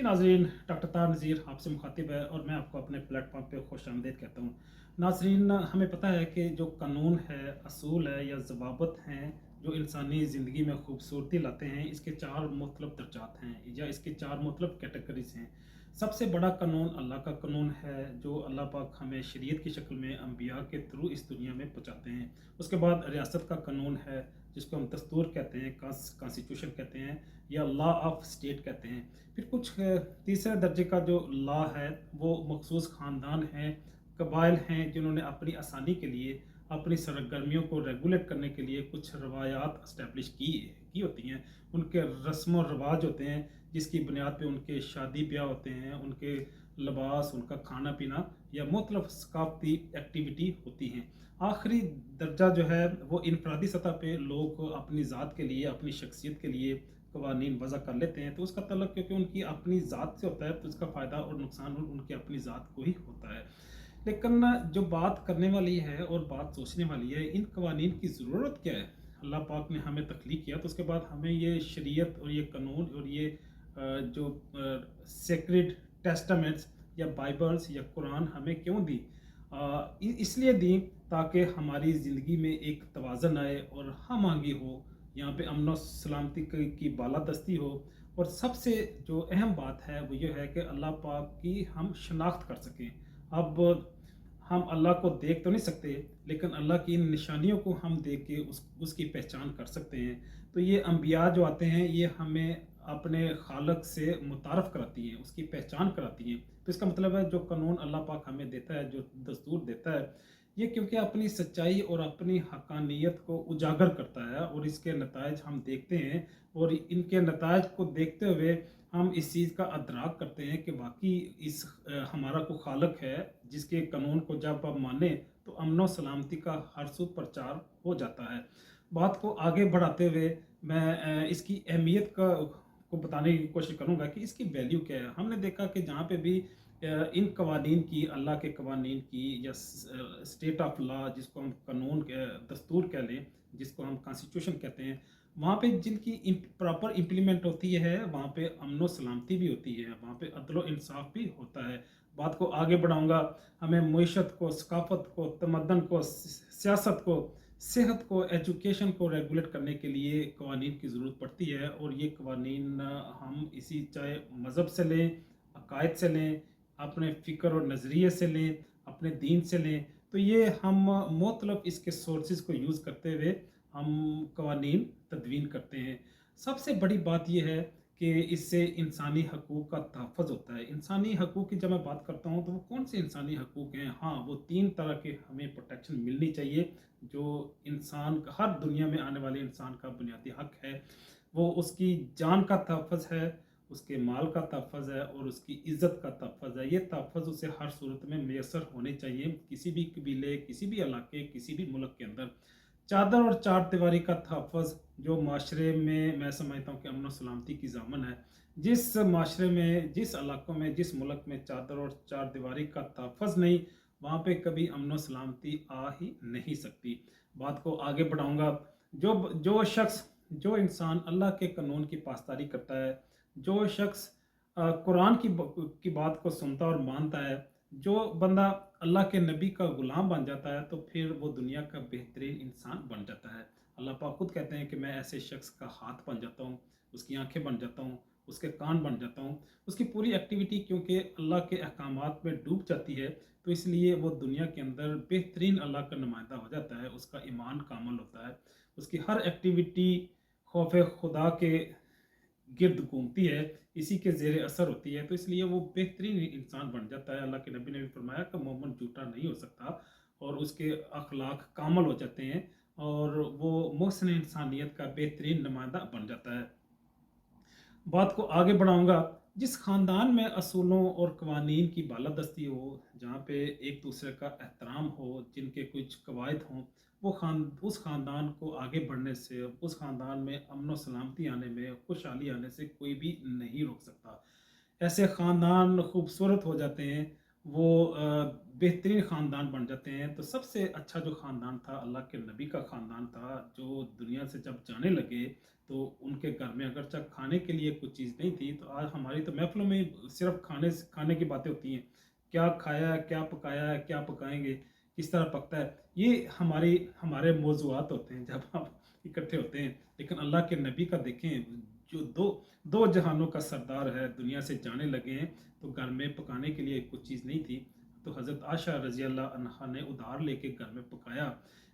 नाज़रीन, डॉक्टर तार नज़ीर आपसे मुखातिब है और मैं आपको अपने प्लेटफॉर्म पे खुशामदीद कहता हूँ। नाज़रीन, हमें पता है कि जो कानून है, असूल है या ज़वाबित हैं, जो इंसानी ज़िंदगी में खूबसूरती लाते हैं, इसके 4 मुख्तलिफ दर्जात हैं या इसके 4 मुख्तलिफ कैटेगरीज़ हैं। सबसे बड़ा कानून अल्लाह का कानून है, जो अल्लाह पाक हमें शरीयत की शक्ल में अंबिया के थ्रू इस दुनिया में पहुँचाते हैं। उसके बाद रियासत का कानून है, जिसको हम दस्तूर कहते हैं, कॉन्स्टिट्यूशन कहते हैं या लॉ ऑफ स्टेट कहते हैं। फिर कुछ तीसरे दर्जे का जो लॉ है, वो मखसूस ख़ानदान हैं, कबाइल हैं, जिन्होंने अपनी आसानी के लिए, अपनी सरगर्मियों को रेगुलेट करने के लिए कुछ रवायात इस्टेब्लिश की होती हैं। उनके रस्म और रिवाज होते हैं, जिसकी बुनियाद पे उनके शादी ब्याह होते हैं, उनके लिबास, उनका खाना पीना या मुख्तलिफ सकाफ़ती एक्टिविटी होती हैं। आखिरी दर्जा जो है, वो इनफरादी सतह पे लोग अपनी ज़ात के लिए, अपनी शख्सियत के लिए कवानीन वज़ा कर लेते हैं, तो उसका तल्लुक क्योंकि उनकी अपनी ज़ात से होता है, तो उसका फ़ायदा और नुकसान उनकी अपनी ज़ात को ही होता है। लेकिन जो बात करने वाली है और बात सोचने वाली है, इन कवानीन की ज़रूरत क्या है? अल्लाह पाक ने हमें तख्लीक किया, तो उसके बाद हमें ये शरीयत और ये कानून और ये जो सेक्रेड टेस्टामेंट्स या बाइबल्स या कुरान हमें क्यों दी? इसलिए दी ताकि हमारी ज़िंदगी में एक तवाज़ुन आए और हम आगे हो, यहाँ पे अमन और सलामती की बालादस्ती हो। और सबसे जो अहम बात है वो ये है कि अल्लाह पाक की हम शनाख्त कर सकें। अब हम अल्लाह को देख तो नहीं सकते, लेकिन अल्लाह की इन निशानियों को हम देख के उसकी पहचान कर सकते हैं। तो ये अंबिया जो आते हैं, ये हमें अपने खालक से मुतारफ़ कराती हैं, उसकी पहचान कराती हैं। तो इसका मतलब है जो कानून अल्लाह पाक हमें देता है, जो दस्तूर देता है, ये क्योंकि अपनी सच्चाई और अपनी हक़ानियत को उजागर करता है और इसके नतायज हम देखते हैं। और इनके नतायज को देखते हुए हम इस चीज़ का अदराक करते हैं कि वाक़ई इस हमारा कोई खालक है, जिसके कानून को जब हम माने तो अमन और सलामती का हर सू प्रचार हो जाता है। बात को आगे बढ़ाते हुए मैं इसकी अहमियत को बताने की कोशिश करूँगा कि इसकी वैल्यू क्या है। हमने देखा कि जहाँ पे भी इन कवानीन की, अल्लाह के कवानीन की या स्टेट ऑफ लॉ, जिसको हम कानून दस्तूर कह लें, जिसको हम कॉन्स्टिट्यूशन कहते हैं, वहाँ पे जिनकी प्रॉपर इम्प्लीमेंट होती है, वहाँ पे अमन व सलामती भी होती है, वहाँ पे अदल व इंसाफ भी होता है। बात को आगे बढ़ाऊँगा, हमें मुईशत को, सकाफ़त को, तमद्दन को, सियासत को, सेहत को, एजुकेशन को रेगुलेट करने के लिए कवानीन की ज़रूरत पड़ती है। और ये कवानीन हम इसी चाहे मज़हब से लें, अकायद से लें, अपने फ़िक्र और नज़रिए से लें, अपने दीन से लें, तो ये हम मुख्तलिफ़ इसके सोर्सेज़ को यूज़ करते हुए हम कवानीन तदवीन करते हैं। सबसे बड़ी बात ये है कि इससे इंसानी हकूक़ का तहफ़्फ़ुज़ होता है। इंसानी हकूक़ की जब मैं बात करता हूँ, तो वो कौन से इंसानी हकूक़ हैं? हाँ, वो 3 तरह के हमें प्रोटेक्शन मिलनी चाहिए, जो इंसान का, हर दुनिया में आने वाले इंसान का बुनियादी हक है। वो उसकी जान का तहफ़्फ़ुज़ है, उसके माल का तहफ़्फ़ुज़ है और उसकी इज़्ज़त का तहफ़्फ़ुज़ है। ये तहफ़्फ़ुज़ उसे हर सूरत में मैसर होने चाहिए, किसी भी कबीले, किसी भी इलाके, किसी भी मुल्क के अंदर। चादर और चारदीवारी का तहफ़्फ़ुज़ जो माशरे में मैं समझता हूँ कि अमन और सलामती की ज़ामन है। जिस माशरे में, जिस इलाकों में, जिस मुल्क में चादर और चारदीवारी का तहफ़्फ़ुज़ नहीं, वहाँ पे कभी अमन और सलामती आ ही नहीं सकती। बात को आगे बढ़ाऊँगा, जो शख्स, जो इंसान अल्लाह के कानून की पासदारी करता है, जो शख्स कुरान की बात को सुनता और मानता है, जो बंदा अल्लाह के नबी का गुलाम बन जाता है, तो फिर वो दुनिया का बेहतरीन इंसान बन जाता है। अल्लाह पाक खुद कहते हैं कि मैं ऐसे शख्स का हाथ बन जाता हूँ, उसकी आँखें बन जाता हूँ, उसके कान बन जाता हूँ। उसकी पूरी एक्टिविटी क्योंकि अल्लाह के अहकामात में डूब जाती है, तो इसलिए वो दुनिया के अंदर बेहतरीन अल्लाह का नुमाइंदा हो जाता है, उसका ईमान कामिल होता है। उसकी हर एक्टिविटी खौफ खुदा के गिर्द घूमती है, इसी के ज़ेर असर होती है, तो इसलिए वो बेहतरीन इंसान बन जाता है। अल्लाह के नबी ने भी फरमाया कि मोमिन झूठा नहीं हो सकता और उसके अखलाक कामल हो जाते हैं और वो मुहसिन इंसानियत का बेहतरीन नुमाइंदा बन जाता है। बात को आगे बढ़ाऊँगा, जिस ख़ानदान में असूलों और कवानीन की बालादस्ती हो, जहाँ पे एक दूसरे का एहतराम हो, जिनके कुछ कवायद हों, वो उस ख़ानदान को आगे बढ़ने से, उस ख़ानदान में अमन और सलामती आने में, खुशहाली आने से कोई भी नहीं रोक सकता। ऐसे ख़ानदान खूबसूरत हो जाते हैं, وہ بہترین خاندان بن جاتے ہیں۔ تو سب سے اچھا جو خاندان تھا اللہ کے نبی کا خاندان تھا، جو دنیا سے جب جانے لگے تو ان کے گھر میں اگرچہ کھانے کے لیے کچھ چیز نہیں تھی، تو آج ہماری تو محفلوں میں صرف کھانے کی باتیں ہوتی ہیں، کیا کھایا ہے، کیا پکایا ہے، کیا پکائیں گے، کس طرح پکتا ہے، یہ ہمارے موضوعات ہوتے ہیں جب ہم اکٹھے ہوتے ہیں۔ لیکن اللہ کے نبی کا دیکھیں، جو دو جہانوں کا سردار ہے، دنیا سے جانے لگے ہیں، تو گھر میں پکانے کے لیے کچھ چیز نہیں تھی، تو حضرت عائشہ رضی اللہ عنہا نے ادھار لے کے گھر میں پکایا۔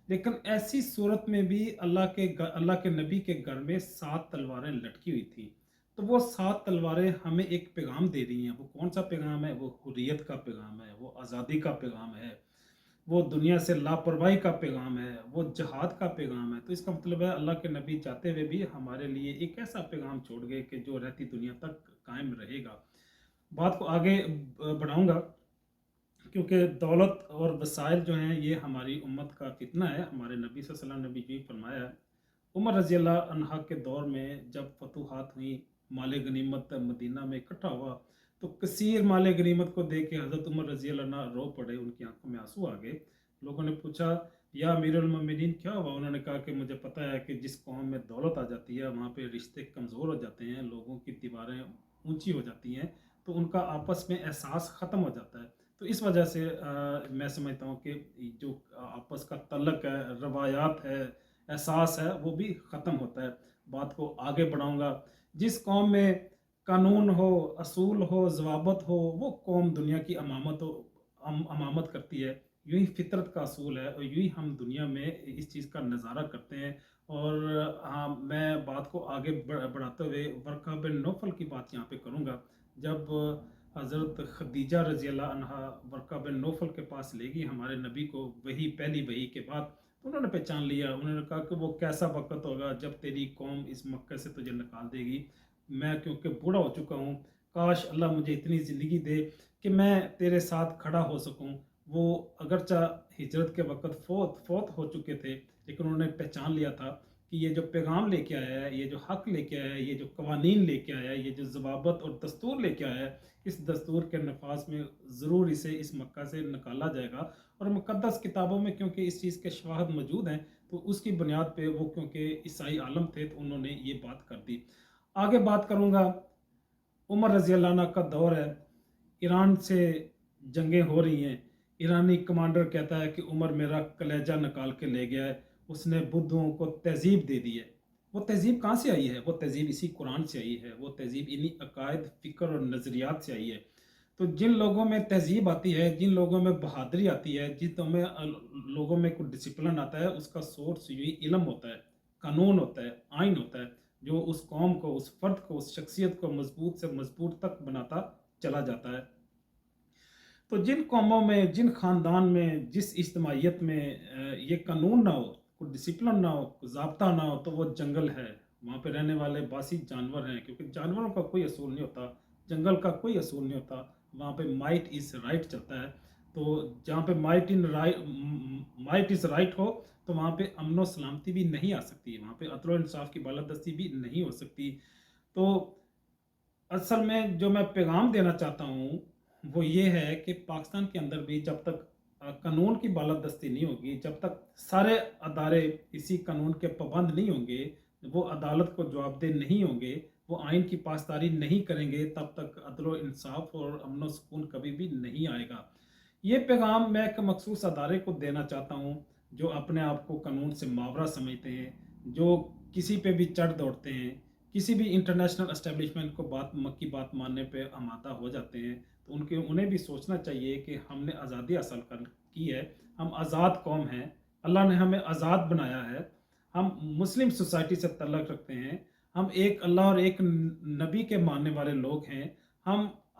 لیکن ایسی صورت میں بھی اللہ کے نبی کے گھر میں 7 تلواریں لٹکی ہوئی تھیں۔ تو وہ 7 تلواریں ہمیں ایک پیغام دے رہی ہیں۔ وہ کون سا پیغام ہے؟ وہ حریت کا پیغام ہے، وہ آزادی کا پیغام ہے، وہ دنیا سے لاپرواہی کا پیغام ہے، وہ جہاد کا پیغام ہے۔ تو اس کا مطلب ہے اللہ کے نبی چاہتے ہوئے بھی ہمارے لیے ایک ایسا پیغام چھوڑ گئے کہ جو رہتی دنیا تک قائم رہے گا۔ بات کو آگے بڑھاؤں گا، کیونکہ دولت اور وسائل جو ہیں یہ ہماری امت کا فتنہ ہے۔ ہمارے نبی صلی اللہ علیہ وسلم نے بھی یہی فرمایا ہے۔ عمر رضی اللہ عنہ کے دور میں جب فتوحات ہوئیں، مال غنیمت مدینہ میں اکٹھا ہوا، تو کثیر مال غنیمت کو دیکھ کے حضرت عمر رضی اللہ عنہ رو پڑے، ان کی آنکھوں میں آنسو آ گئے۔ لوگوں نے پوچھا یا امیر المومنین کیا ہوا؟ انہوں نے کہا کہ مجھے پتہ ہے کہ جس قوم میں دولت آ جاتی ہے وہاں پہ رشتے کمزور ہو جاتے ہیں، لوگوں کی دیواریں اونچی ہو جاتی ہیں، تو ان کا آپس میں احساس ختم ہو جاتا ہے۔ تو اس وجہ سے میں سمجھتا ہوں کہ جو آپس کا تعلق ہے، روایات ہے، احساس ہے، وہ بھی ختم ہوتا ہے۔ بات کو آگے بڑھاؤں گا، جس قوم میں قانون ہو، اصول ہو، ضوابط ہو، وہ قوم دنیا کی امامت کرتی ہے۔ یوں ہی فطرت کا اصول ہے، اور یوں ہی ہم دنیا میں اس چیز کا نظارہ کرتے ہیں۔ اور میں بات کو آگے بڑھاتے ہوئے ورقہ بن نوفل کی بات یہاں پہ کروں گا۔ جب حضرت خدیجہ رضی اللہ عنہا ورقہ بن نوفل کے پاس لے گئی ہمارے نبی کو، پہلی وحی کے بعد، تو انہوں نے پہچان لیا۔ انہوں نے کہا کہ وہ کیسا وقت ہوگا جب تیری قوم اس مکہ سے تجھے نکال دے گی، میں کیونکہ بوڑھا ہو چکا ہوں، کاش اللہ مجھے اتنی زندگی دے کہ میں تیرے ساتھ کھڑا ہو سکوں۔ وہ اگرچہ ہجرت کے وقت فوت ہو چکے تھے، لیکن انہوں نے پہچان لیا تھا کہ یہ جو پیغام لے کے آیا ہے، یہ جو حق لے کے آیا ہے، یہ جو قوانین لے کے آیا ہے، یہ جو ضوابط اور دستور لے کے آیا ہے، اس دستور کے نفاذ میں ضرور اسے اس مکہ سے نکالا جائے گا۔ اور مقدس کتابوں میں کیونکہ اس چیز کے شواہد موجود ہیں، تو اس کی بنیاد پہ وہ کیونکہ عیسائی عالم تھے تو انہوں نے یہ بات کر دی۔ آگے بات کروں گا، عمر رضی اللہ عنہ کا دور ہے، ایران سے جنگیں ہو رہی ہیں، ایرانی کمانڈر کہتا ہے کہ عمر میرا کلیجہ نکال کے لے گیا ہے، اس نے بدھوں کو تہذیب دے دی ہے۔ وہ تہذیب کہاں سے آئی ہے؟ وہ تہذیب اسی قرآن سے آئی ہے، وہ تہذیب انہی عقائد، فکر اور نظریات سے آئی ہے۔ تو جن لوگوں میں تہذیب آتی ہے، جن لوگوں میں بہادری آتی ہے، لوگوں میں کوئی ڈسپلن آتا ہے، اس کا سورس یہی علم ہوتا ہے، قانون ہوتا ہے، آئین ہوتا ہے، جو اس قوم کو، اس فرد کو، اس شخصیت کو مضبوط سے مضبوط تک بناتا چلا جاتا ہے۔ تو جن قوموں میں، جن خاندان میں، جس اجتماعیت میں یہ قانون نہ ہو، کوئی ڈسپلن نہ ہو، کوئی ضابطہ نہ ہو، تو وہ جنگل ہے، وہاں پہ رہنے والے باسی جانور ہیں، کیونکہ جانوروں کا کوئی اصول نہیں ہوتا، جنگل کا کوئی اصول نہیں ہوتا، وہاں پہ مائٹ از رائٹ چلتا ہے۔ تو جہاں پہ مائٹ از رائٹ ہو تو وہاں پہ امن و سلامتی بھی نہیں آ سکتی، وہاں پہ عدل و انصاف کی بالادستی بھی نہیں ہو سکتی۔ تو اصل میں جو میں پیغام دینا چاہتا ہوں وہ یہ ہے کہ پاکستان کے اندر بھی جب تک قانون کی بالادستی نہیں ہوگی، جب تک سارے ادارے اسی قانون کے پابند نہیں ہوں گے، وہ عدالت کو جواب دہ نہیں ہوں گے، وہ آئین کی پاسداری نہیں کریں گے، تب تک عدل و انصاف اور امن و سکون کبھی بھی نہیں آئے گا۔ یہ پیغام میں ایک مخصوص ادارے کو دینا چاہتا ہوں جو اپنے آپ کو قانون سے ماورا سمجھتے ہیں، جو کسی پہ بھی چڑھ دوڑتے ہیں، کسی بھی انٹرنیشنل اسٹیبلشمنٹ کو کی بات ماننے پہ آمادہ ہو جاتے ہیں۔ تو انہیں بھی سوچنا چاہیے کہ ہم نے آزادی حاصل کی ہے، ہم آزاد قوم ہیں، اللہ نے ہمیں آزاد بنایا ہے، ہم مسلم سوسائٹی سے تعلق رکھتے ہیں، ہم ایک اللہ اور ایک نبی کے ماننے والے لوگ ہیں۔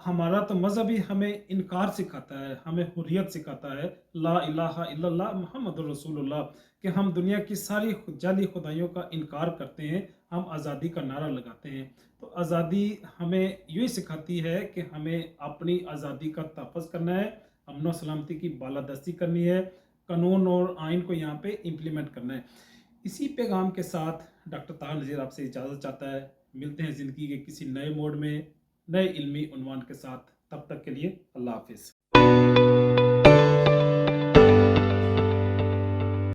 ہمارا تو مذہب ہی ہمیں انکار سکھاتا ہے، ہمیں حریت سکھاتا ہے، لا الہ الا اللہ محمد رسول اللہ، کہ ہم دنیا کی ساری جعلی خدائیوں کا انکار کرتے ہیں، ہم آزادی کا نعرہ لگاتے ہیں۔ تو آزادی ہمیں یوں ہی سکھاتی ہے کہ ہمیں اپنی آزادی کا تحفظ کرنا ہے، امن و سلامتی کی بالادستی کرنی ہے، قانون اور آئین کو یہاں پہ امپلیمنٹ کرنا ہے۔ اسی پیغام کے ساتھ ڈاکٹر طاہر نذیر آپ سے اجازت چاہتا ہے۔ ملتے ہیں زندگی کے کسی نئے موڑ میں، نئے علمی عنوان کے ساتھ، تب تک کے لیے اللہ حافظ۔